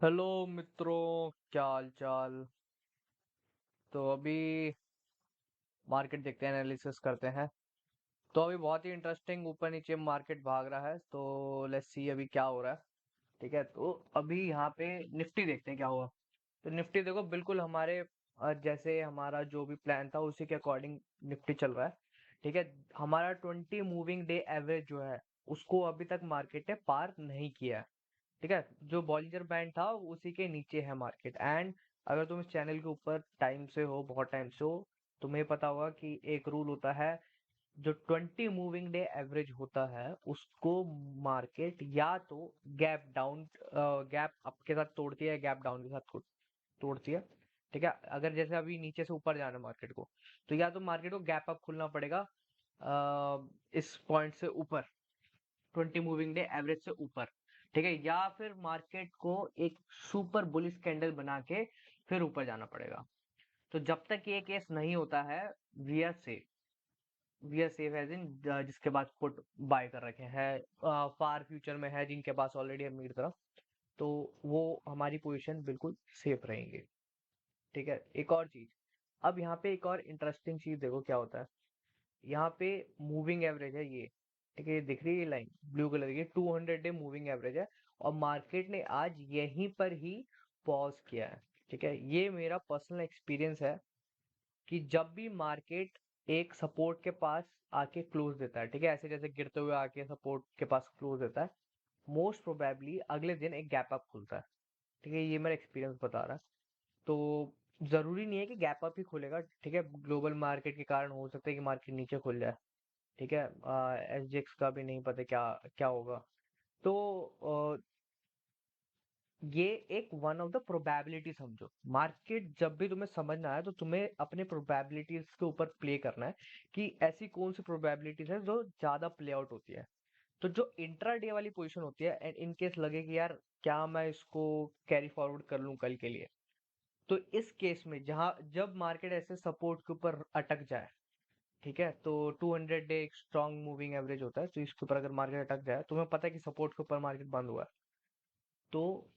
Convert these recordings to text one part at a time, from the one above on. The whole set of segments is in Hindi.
हेलो मित्रों, क्या हाल चाल। तो अभी मार्केट देखते हैं, एनालिसिस करते हैं। तो अभी बहुत ही इंटरेस्टिंग ऊपर नीचे मार्केट भाग रहा है, तो लेट्स सी अभी क्या हो रहा है। ठीक है, तो अभी यहाँ पे निफ्टी देखते हैं क्या हुआ। तो निफ्टी देखो, बिल्कुल हमारे जैसे हमारा जो भी प्लान था उसी के अकॉर्डिंग निफ्टी चल रहा है। ठीक है, हमारा 20 मूविंग डे एवरेज जो है उसको अभी तक मार्केट ने पार नहीं किया है। ठीक है, जो बॉलिंजर बैंड था उसी के नीचे है मार्केट। एंड अगर तुम इस चैनल के ऊपर टाइम से हो, बहुत टाइम से हो, तुम्हें पता होगा कि एक रूल होता है, जो 20 मूविंग डे एवरेज होता है उसको मार्केट या तो गैप डाउन, गैप अप के साथ तोड़ती है, गैप डाउन के साथ तोड़ती है। ठीक है, अगर जैसे अभी नीचे से ऊपर जाना है मार्केट को, तो या तो मार्केट को गैप अप खुलना पड़ेगा इस पॉइंट से ऊपर, 20 मूविंग डे एवरेज से ऊपर। ठीक है, या फिर मार्केट को एक सुपर बुलिश कैंडल बना के फिर ऊपर जाना पड़ेगा। तो जब तक ये केस नहीं होता है, we are safe. We are safe as in, जिसके पास पुट बाय कर रखे हैं, फार फ्यूचर में है, जिनके पास ऑलरेडी है मेरी तरफ, तो वो हमारी पोजीशन बिल्कुल सेफ रहेंगे। ठीक है, एक और चीज, अब यहाँ पे एक और इंटरेस्टिंग चीज देखो क्या होता है। यहाँ पे मूविंग एवरेज है ये। ठीक है, ये दिख रही है लाइन ब्लू कलर की, 200 डे मूविंग एवरेज है। और मार्केट ने आज यहीं पर ही पॉज किया है। ठीक है, ये मेरा पर्सनल एक्सपीरियंस है कि जब भी मार्केट एक सपोर्ट के पास आके क्लोज देता है, ठीक है, ऐसे जैसे गिरते हुए आके सपोर्ट के पास क्लोज देता है, मोस्ट प्रोबेबली अगले दिन एक गैप अप खुलता है। ठीक है, ये मेरा एक्सपीरियंस बता रहा है। तो जरूरी नहीं है कि गैप अप ही खुलेगा। ठीक है, ग्लोबल मार्केट के कारण हो सकता है कि मार्केट नीचे खुल जाए। ठीक है, एसजीएक्स का भी नहीं पता क्या क्या होगा। तो ये एक वन ऑफ द प्रोबेबिलिटी समझो। मार्केट जब भी तुम्हें समझना है तो तुम्हें अपने प्रोबेबिलिटीज के ऊपर प्ले करना है कि ऐसी कौन सी प्रोबेबिलिटीज है जो ज्यादा प्ले आउट होती है। तो जो इंट्रा डे वाली पोजीशन होती है, एंड इन केस लगे कि यार क्या मैं इसको कैरी फॉरवर्ड कर लूं कल के लिए, तो इस केस में जहां जब मार्केट ऐसे सपोर्ट के ऊपर अटक जाए, ठीक है, तो 200 डे एक स्ट्रॉन्ग मूविंग एवरेज होता है, तो इसके ऊपर अगर मार्केट अटक जाए, तुम्हें पता है कि सपोर्ट के ऊपर मार्केट बंद हुआ है, तो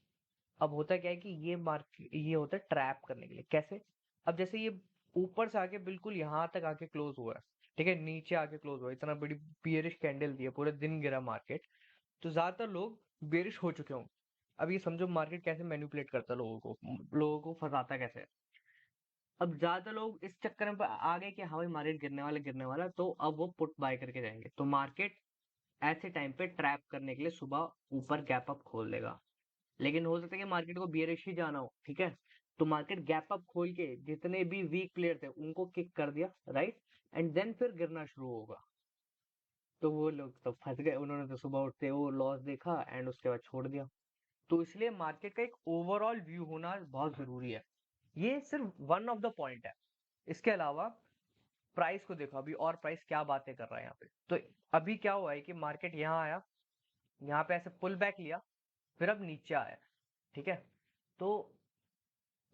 अब होता क्या है कि ये होता है ट्रैप करने के लिए। कैसे? अब जैसे ये ऊपर से आके बिल्कुल यहाँ तक आके क्लोज हुआ है, ठीक है, नीचे आके क्लोज हुआ है, इतना बड़ी बियरिश कैंडल दी है, पूरे दिन गिरा मार्केट, तो ज्यादातर लोग बेरिश हो चुके होंगे। अब ये समझो मार्केट कैसे मैनिपुलेट करता है लोगों को फंसाता कैसे है। अब ज्यादा लोग इस चक्कर में आ गए कि हाँ भाई मार्केट गिरने वाला है, तो अब वो पुट बाय करके जाएंगे, तो मार्केट ऐसे टाइम पे ट्रैप करने के लिए सुबह ऊपर गैप अप खोल देगा। लेकिन हो सकता है कि मार्केट को बियरिश ही जाना हो, ठीक है, तो मार्केट गैप अप खोल के जितने भी वीक प्लेयर थे उनको किक कर दिया, राइट, एंड देन फिर गिरना शुरू होगा। तो वो लोग तो फंस गए, उन्होंने तो सुबह उठते वो लॉस देखा एंड उसके बाद छोड़ दिया। तो इसलिए मार्केट का एक ओवरऑल व्यू होना बहुत जरूरी है। ये सिर्फ वन ऑफ द पॉइंट है। इसके अलावा प्राइस को देखो, अभी और प्राइस क्या बातें कर रहा है यहाँ पे। तो अभी क्या हुआ है कि मार्केट यहाँ आया, यहाँ पे ऐसे पुल बैक लिया, फिर अब नीचे आया। ठीक है, तो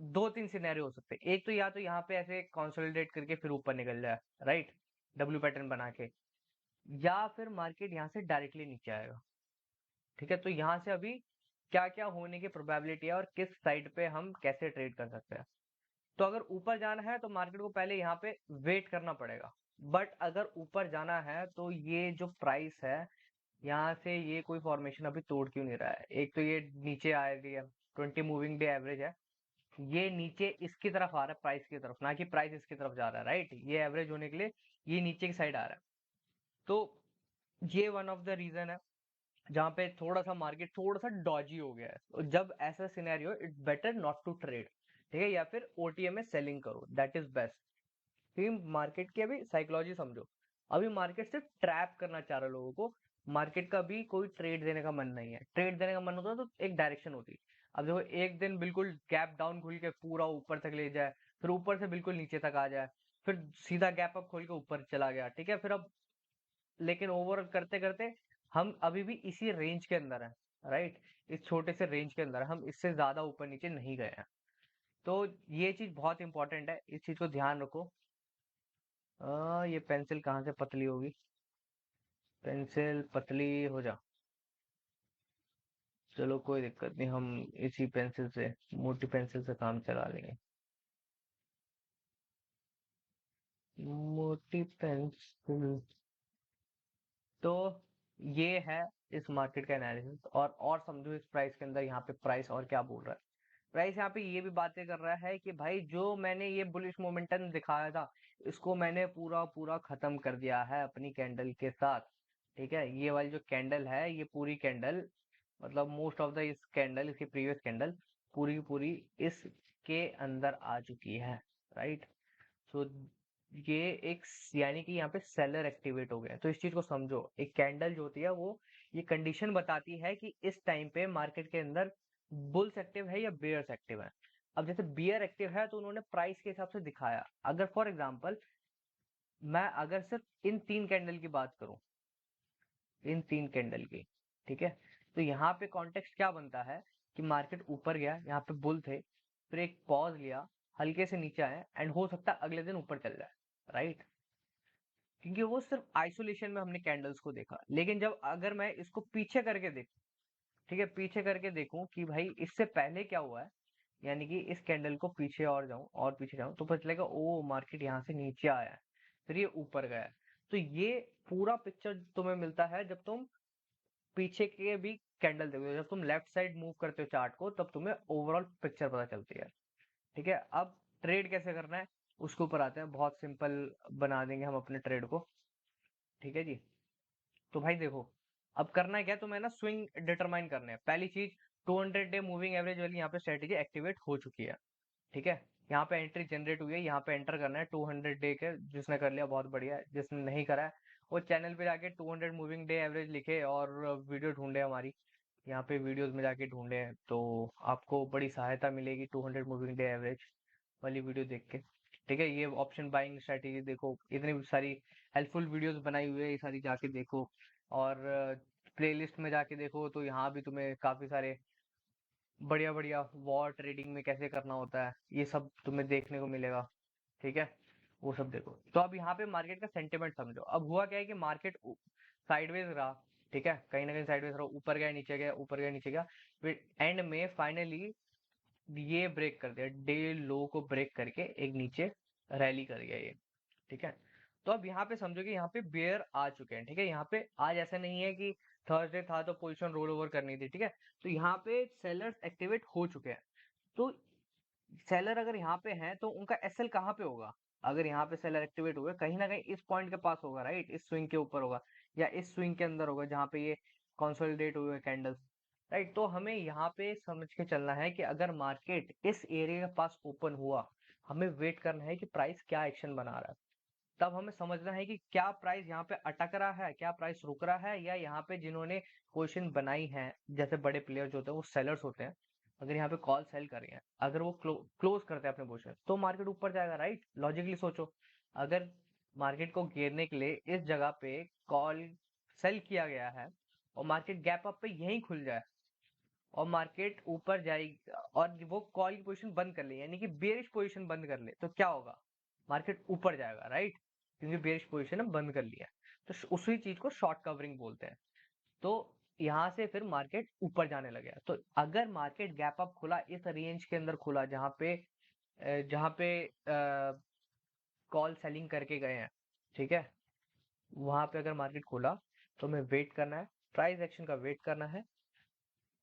दो तीन सिनेरियो हो सकते हैं। एक तो या तो यहाँ पे ऐसे कंसोलिडेट करके फिर ऊपर निकल जाए, राइट, डब्ल्यू पैटर्न बना के, या फिर मार्केट यहाँ से डायरेक्टली नीचे आएगा। ठीक है, तो यहाँ से अभी क्या क्या होने की प्रोबेबिलिटी है और किस साइड पे हम कैसे ट्रेड कर सकते हैं। तो अगर ऊपर जाना है तो मार्केट को पहले यहाँ पे वेट करना पड़ेगा। बट अगर ऊपर जाना है तो ये जो प्राइस है, यहाँ से ये कोई फॉर्मेशन अभी तोड़ क्यों नहीं रहा है? एक तो ये नीचे आ रही है, 20 मूविंग डे एवरेज है, ये नीचे इसकी तरफ आ रहा है, प्राइस की तरफ, ना कि प्राइस इसकी तरफ जा रहा है, राइट, ये एवरेज होने के लिए ये नीचे की साइड आ रहा है। तो ये वन ऑफ द रीजन है जहाँ पे थोड़ा सा मार्केट थोड़ा सा डॉजी हो गया है। तो जब ऐसा scenario, it's better not to trade. ठीक है, या फिर ओटीएम में सेलिंग करो, दैट इज बेस्ट। क्योंकि मार्केट की अभी साइकोलॉजी समझो, अभी मार्केट सिर्फ ट्रैप करना चाह रहा है लोगों को। मार्केट का भी कोई ट्रेड देने का मन नहीं है। ट्रेड देने का मन होता तो एक डायरेक्शन होती। अब देखो, एक दिन बिल्कुल गैप डाउन खुल के पूरा ऊपर तक ले जाए, फिर ऊपर से बिल्कुल नीचे तक आ जाए, फिर सीधा गैप अप खोल के ऊपर चला गया, ठीक है, फिर अब लेकिन ओवर करते करते हम अभी भी इसी रेंज के अंदर हैं, राइट, इस छोटे से रेंज के अंदर हम इससे ज्यादा ऊपर नीचे नहीं गए हैं। तो ये चीज बहुत इंपॉर्टेंट है, इस चीज को ध्यान रखो। ये पेंसिल कहाँ से पतली होगी? पेंसिल पतली हो जा। चलो कोई दिक्कत नहीं, हम इसी पेंसिल से, मोटी पेंसिल से काम चला लेंगे। मोटी पेंसिल। तो ये है इस मार्केट का एनालिसिस। और समझो इस प्राइस के अंदर, यहाँ पे प्राइस और क्या बोल रहा है। प्राइस यहाँ पे ये भी बातें कर रहा है कि भाई जो मैंने ये बुलिश मोमेंटम दिखाया था, इसको मैंने पूरा पूरा खत्म कर दिया है अपनी कैंडल के साथ। ठीक है, ये वाली जो कैंडल है, ये पूरी कैंडल, मतलब मोस्ट ऑफ द इस कैंडल, इसकी प्रीवियस कैंडल पूरी की पूरी इसके अंदर आ चुकी है। राइट। सो ये एक यानी कि यहाँ पे सेलर एक्टिवेट हो गया। तो इस चीज को समझो, एक कैंडल जो होती है वो ये कंडीशन बताती है कि इस टाइम पे मार्केट के अंदर बुल्स एक्टिव है या बेयर्स एक्टिव है। अब जैसे बियर एक्टिव है तो उन्होंने प्राइस के हिसाब से दिखाया। अगर फॉर एग्जांपल मैं अगर सिर्फ इन तीन कैंडल की बात करूं, इन तीन कैंडल की, ठीक है, तो यहाँ पे कॉन्टेक्स्ट क्या बनता है कि मार्केट ऊपर गया, यहाँ पे बुल थे, फिर एक पॉज लिया, हल्के से नीचे आए, एंड हो सकता है अगले दिन ऊपर चल जाए। राइट। क्योंकि वो सिर्फ आइसोलेशन में हमने कैंडल्स को देखा। लेकिन जब अगर मैं इसको पीछे करके देखूं, ठीक है, पीछे करके देखूं कि भाई इससे पहले क्या हुआ है, यानी कि इस कैंडल को पीछे और जाऊं और पीछे जाऊं, तो पता चलेगा ओ मार्केट यहाँ से नीचे आया है, फिर ये ऊपर गया है। तो ये पूरा पिक्चर तुम्हें मिलता है जब तुम पीछे के भी कैंडल देखो। जब तुम लेफ्ट साइड मूव करते हो चार्ट को, तब तुम्हें ओवरऑल पिक्चर पता चलती है। ठीक है, अब ट्रेड कैसे करना है उसके ऊपर आते हैं। बहुत सिंपल बना देंगे हम अपने ट्रेड को। ठीक है जी। तो भाई देखो, अब करना है क्या, तो मैं ना स्विंग डिटरमाइन करने हैं। पहली चीज, 200 डे मूविंग एवरेज वाली यहाँ पे स्ट्रेटेजी एक्टिवेट हो चुकी है। ठीक है, यहाँ पे एंट्री जनरेट हुई है, यहाँ पे एंटर करना है 200 डे के। जिसने कर लिया बहुत बढ़िया है, जिसने नहीं करा है वो चैनल पे जाके 200 मूविंग डे एवरेज लिखे और वीडियो ढूंढे हमारी। यहाँ पे वीडियोस में जाके ढूंढे हैं तो आपको बड़ी सहायता मिलेगी 200 मूविंग डे एवरेज वाली वीडियो देख के। ठीक है, ये ऑप्शन बाइंग स्ट्रेटेजी देखो, इतनी सारी हेल्पफुल वीडियोस बनाई हुई है, ये सारी जाके देखो। और प्लेलिस्ट में जाके देखो तो यहाँ भी तुम्हें काफी सारे बढ़िया बढ़िया वॉर ट्रेडिंग में कैसे करना होता है ये सब तुम्हें देखने को मिलेगा। ठीक है, वो सब देखो। तो अब यहाँ पे मार्केट का सेंटिमेंट समझो। अब हुआ क्या है कि मार्केट साइडवेज रहा। ठीक है, कहीं ना कहीं साइडवेज रहा, ऊपर गया नीचे गया, ऊपर गया नीचे गया, फिर एंड में फाइनली ये ब्रेक कर दिया, डे लो को ब्रेक करके एक नीचे रैली कर गया ये। ठीक है, तो अब यहाँ पे समझो कि यहाँ पे बेयर आ चुके हैं। ठीक है, यहाँ पे आज ऐसा नहीं है कि थर्सडे था तो पोजीशन रोल ओवर करनी थी। ठीक है, तो यहाँ पे सेलर्स एक्टिवेट हो चुके हैं। तो सेलर अगर यहाँ पे हैं तो उनका एसएल कहाँ पे होगा। अगर यहाँ पे सेलर एक्टिवेट हुए, कहीं ना कहीं इस पॉइंट के पास होगा। राइट, इस स्विंग के ऊपर होगा या इस स्विंग के अंदर होगा जहाँ पे ये कंसोलिडेट हुए कैंडल्स। राइट, तो हमें यहाँ पे समझ के चलना है कि अगर मार्केट इस एरिया के पास ओपन हुआ, हमें वेट करना है कि प्राइस क्या एक्शन बना रहा है। तब हमें समझना है कि क्या प्राइस यहाँ पे अटक रहा है, क्या प्राइस रुक रहा है, या यहाँ पे जिन्होंने पोजीशन बनाई है, जैसे बड़े प्लेयर जो होते हैं वो सेलर्स होते हैं, अगर यहाँ पे कॉल सेल कर रहे हैं, अगर वो क्लोज करते हैं अपने पोजीशन, तो मार्केट ऊपर जाएगा। राइट, लॉजिकली सोचो, अगर मार्केट को घेरने के लिए इस जगह पे कॉल सेल किया गया है और मार्केट गैप अप पे यहीं खुल जाए और मार्केट ऊपर जाएगी और वो कॉल की पोजीशन बंद कर ले, यानी कि बेरिश पोजीशन बंद कर ले, तो क्या होगा, मार्केट ऊपर जाएगा। राइट, क्योंकि बेरिश पोजीशन हम बंद कर लिया है। तो उसी चीज को शॉर्ट कवरिंग बोलते हैं। तो यहाँ से फिर मार्केट ऊपर जाने लगे। तो अगर मार्केट गैप अप खुला, इस रेंज के अंदर खुला जहाँ पे कॉल सेलिंग करके गए हैं, ठीक है, वहां पे अगर मार्केट खुला तो हमें वेट करना है, प्राइस एक्शन का वेट करना है,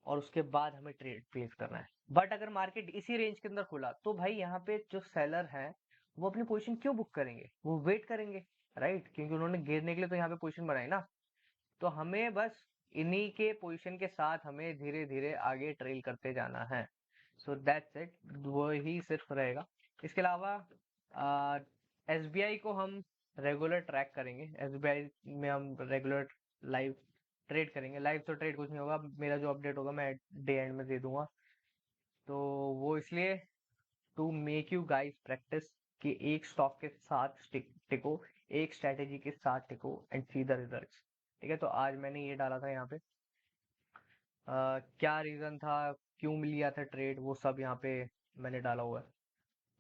और उसके बाद हमें ट्रेड प्लेस करना है। बट अगर मार्केट इसी रेंज के अंदर खुला तो भाई यहाँ पे जो सेलर है वो अपनी पोजीशन क्यों बुक करेंगे, वो वेट करेंगे। राइट, क्योंकि उन्होंने गिरने के लिए तो यहाँ पे पोजीशन बनाई ना। तो हमें बस इन्हीं के पोजीशन के साथ हमें धीरे धीरे आगे ट्रेल करते जाना है। सो दैट्स इट, वो ही सिर्फ रहेगा। इसके अलावा एसबीआई को हम रेगुलर ट्रैक करेंगे। एसबीआई में हम रेगुलर लाइव ट्रेड करेंगे। लाइव तो ट्रेड कुछ नहीं होगा, मेरा जो अपडेट होगा मैं डे एंड में दे दूंगा। तो वो इसलिए to make you guys practice कि एक स्टॉक के साथ टिको, एक स्ट्रेटेजी के साथ टिको एंड सी द रिजल्ट्स। ठीक है, तो आज मैंने ये डाला था यहाँ पे, क्या रीजन था, क्यों मिल गया था ट्रेड, वो सब यहाँ पे मैंने डाला हुआ है।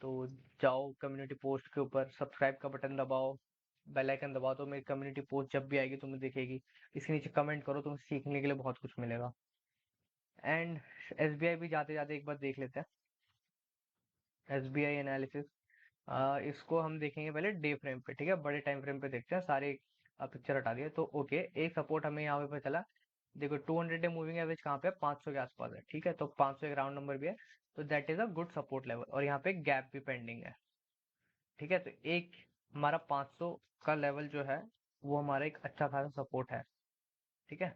तो जाओ कम्युनिटी पोस्ट के ऊपर सब्सक्राइब का बटन दबाओ, बेल आइकन दबाओ, तो मेरी कम्युनिटी पोस्ट जब भी आएगी तुम्हें दिखेगी। इसके नीचे कमेंट करो, तुम्हें सीखने के लिए बहुत कुछ मिलेगा। एंड एसबीआई भी जाते जाते एक बार देख लेते हैं, एसबीआई एनालिसिस। इसको हम देखेंगे पहले डे फ्रेम पे, ठीक है, बड़े टाइम फ्रेम पे देखते हैं, सारे पिक्चर हटा दिए तो ओके। एक सपोर्ट हमें यहाँ पे पता चला, देखो 200 डे मूविंग एवरेज कहाँ पे है, 500 के आसपास है, ठीक है, तो 500 एक राउंड नंबर भी है, तो that is a good support level, और यहाँ पे गैप भी पेंडिंग है, ठीक है, तो एक हमारा 500 का लेवल जो है वो हमारा एक अच्छा खासा सपोर्ट है, ठीक है।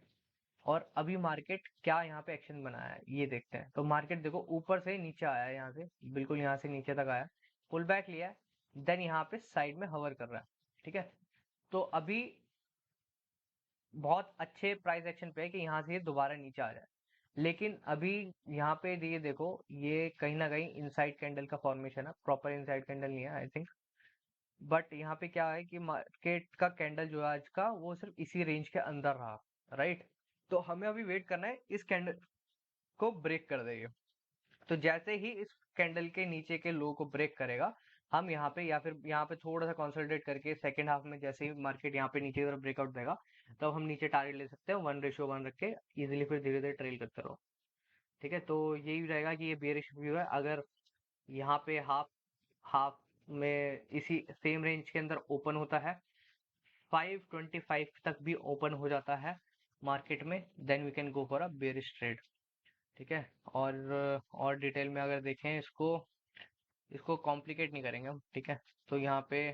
और अभी मार्केट क्या यहाँ पे एक्शन बनाया है ये देखते हैं। तो मार्केट देखो ऊपर से नीचे आया है, यहाँ से बिल्कुल यहाँ से नीचे तक आया, पुल बैक लिया है, देन यहाँ पे साइड में हवर कर रहा है, ठीक है। तो अभी बहुत अच्छे प्राइस एक्शन पे है कि यहाँ से ये दोबारा नीचे आ जाए, लेकिन अभी यहाँ पे ये देखो, ये कहीं ना कहीं इनसाइड कैंडल का फॉर्मेशन है, प्रॉपर इनसाइड कैंडल नहीं है आई थिंक। बट यहाँ पे क्या है कि मार्केट का कैंडल जो है आज का वो सिर्फ इसी रेंज के अंदर रहा, राइट। तो हमें अभी वेट करना है इस कैंडल को ब्रेक कर देगी, तो जैसे ही इस कैंडल के नीचे के लो को ब्रेक करेगा, हम यहाँ पे या फिर यहाँ पे थोड़ा सा कंसोलिडेट करके सेकंड हाफ में जैसे ही मार्केट यहाँ पे नीचे की तरफ ब्रेकआउट देगा, तब हम नीचे टारगेट ले सकते हैं 1:1 रख के इजिली, फिर धीरे धीरे ट्रेल करते रहो, ठीक है। तो यही रहेगा कि ये बेरिश व्यू है, अगर यहाँ पे हाफ हाफ में इसी सेम रेंज के अंदर ओपन होता है, 525 तक भी ओपन हो जाता है मार्केट में, then we can go for a bearish trade, ठीक है। और डिटेल में अगर देखें इसको, इसको कॉम्प्लिकेट नहीं करेंगे हम, ठीक है। तो यहाँ पे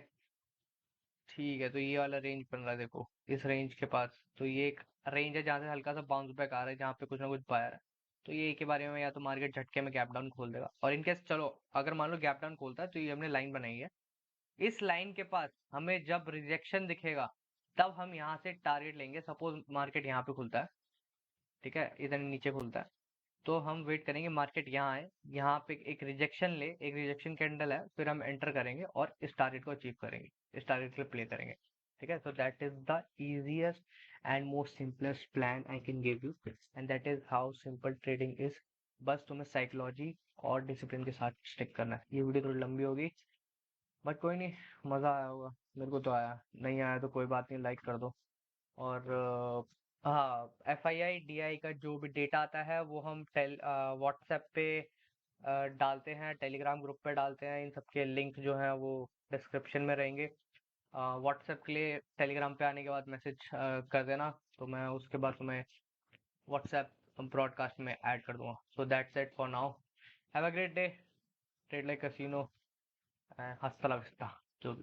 ठीक है, तो ये वाला रेंज बन रहा है देखो, इस रेंज के पास, तो ये एक रेंज है जहाँ से हल्का सा बाउंस बैक आ रहा है, जहाँ पे कुछ ना कुछ बायर है, तो ये के बारे में या तो मार्केट झटके में गैप डाउन खोल देगा, और इनकेस चलो अगर मान लो गैप डाउन खोलता है, तो ये हमने लाइन बनाई है, इस लाइन के पास हमें जब रिजेक्शन दिखेगा, तब हम यहाँ से टारगेट लेंगे। सपोज मार्केट यहाँ पे खुलता है, ठीक है, इधर नीचे खुलता है, तो हम वेट करेंगे मार्केट यहाँ आए, यहाँ पे एक रिजेक्शन ले, एक रिजेक्शन कैंडल है, फिर हम एंटर करेंगे और इस टारगेट को अचीव करेंगे, इस टारगेट के लिए प्ले करेंगे, ठीक है। So that is the easiest and most simplest plan I can give you, and that is how simple trading is. बस तुम्हें साइकोलॉजी और डिसिप्लिन के साथ स्टिक करना है। ये वीडियो थोड़ी लंबी होगी, बट कोई नहीं, मजा आया होगा, मेरे को तो आया, नहीं आया तो कोई बात नहीं, लाइक कर दो। और हाँ, FII DI का जो भी डेटा आता है वो हम व्हाट्सएप पे डालते हैं, टेलीग्राम ग्रुप पे डालते हैं, इन सबके लिंक जो है वो डिस्क्रिप्शन में रहेंगे। व्हाट्सएप के लिए टेलीग्राम पे आने के बाद मैसेज कर देना, तो मैं उसके बाद तुम्हें व्हाट्सएप ब्रॉडकास्ट में ऐड कर दूंगा। So that's it for now, have a great day, trade like casino, हasta la vista, जो भी